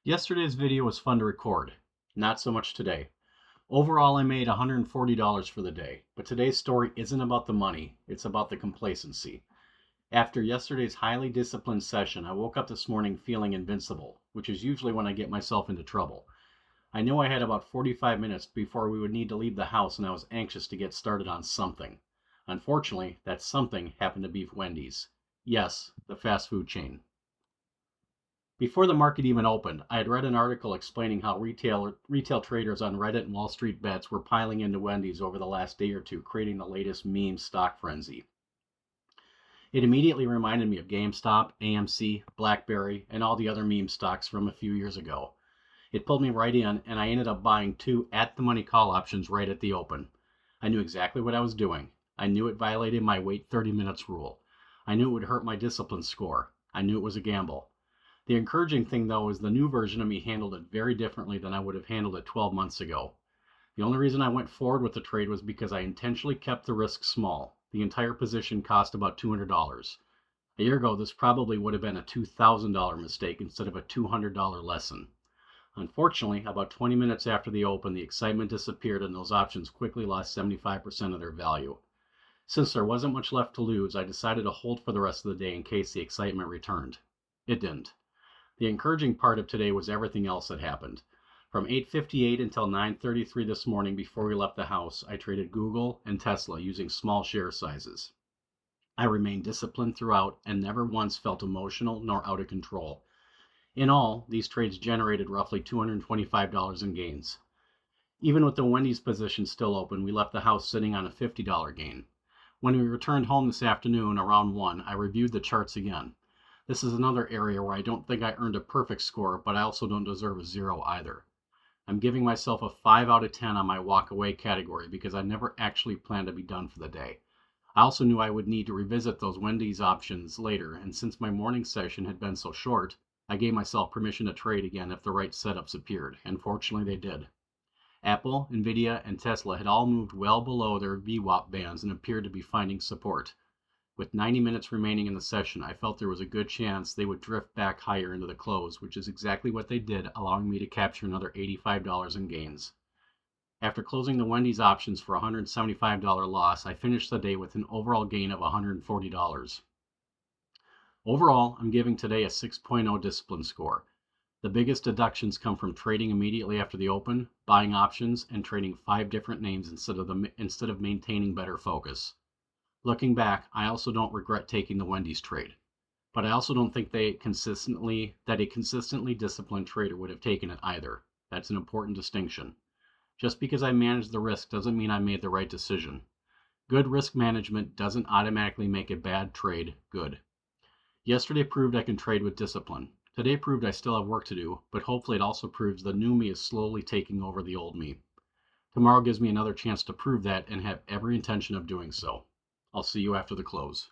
Yesterday's video was fun to record, not so much today. Overall, I made $140 for the day, but today's story isn't about the money, it's about the complacency. After yesterday's highly disciplined session, I woke up this morning feeling invincible, which is usually when I get myself into trouble. I knew I had about 45 minutes before we would need to leave the house, and I was anxious to get started on something. Unfortunately, that something happened to be Wendy's. Yes, the fast food chain. Before the market even opened, I had read an article explaining how retail traders on Reddit and Wall Street Bets were piling into Wendy's over the last day or two, creating the latest meme stock frenzy. It immediately reminded me of GameStop, AMC, BlackBerry, and all the other meme stocks from a few years ago. It pulled me right in, and I ended up buying two at-the-money call options right at the open. I knew exactly what I was doing. I knew it violated my wait 30 minutes rule. I knew it would hurt my discipline score. I knew it was a gamble. The encouraging thing, though, is the new version of me handled it very differently than I would have handled it 12 months ago. The only reason I went forward with the trade was because I intentionally kept the risk small. The entire position cost about $200. A year ago, this probably would have been a $2,000 mistake instead of a $200 lesson. Unfortunately, about 20 minutes after the open, the excitement disappeared and those options quickly lost 75% of their value. Since there wasn't much left to lose, I decided to hold for the rest of the day in case the excitement returned. It didn't. The encouraging part of today was everything else that happened. From 8:58 until 9:33 this morning before we left the house, I traded Google and Tesla using small share sizes. I remained disciplined throughout and never once felt emotional nor out of control. In all, these trades generated roughly $225 in gains. Even with the Wendy's position still open, we left the house sitting on a $50 gain. When we returned home this afternoon around 1, I reviewed the charts again. This is another area where I don't think I earned a perfect score, but I also don't deserve a 0 either. I'm giving myself a 5 out of 10 on my walk away category because I never actually planned to be done for the day. I also knew I would need to revisit those Wendy's options later, and since my morning session had been so short, I gave myself permission to trade again if the right setups appeared, and fortunately they did. Apple, Nvidia, and Tesla had all moved well below their VWAP bands and appeared to be finding support. With 90 minutes remaining in the session, I felt there was a good chance they would drift back higher into the close, which is exactly what they did, allowing me to capture another $85 in gains. After closing the Wendy's options for a $175 loss, I finished the day with an overall gain of $140. Overall, I'm giving today a 6.0 discipline score. The biggest deductions come from trading immediately after the open, buying options, and trading 5 different names instead of maintaining better focus. Looking back, I also don't regret taking the Wendy's trade, but I also don't think that a consistently disciplined trader would have taken it either. That's an important distinction. Just because I managed the risk doesn't mean I made the right decision. Good risk management doesn't automatically make a bad trade good. Yesterday proved I can trade with discipline. Today proved I still have work to do, but hopefully it also proves the new me is slowly taking over the old me. Tomorrow gives me another chance to prove that and have every intention of doing so. I'll see you after the close.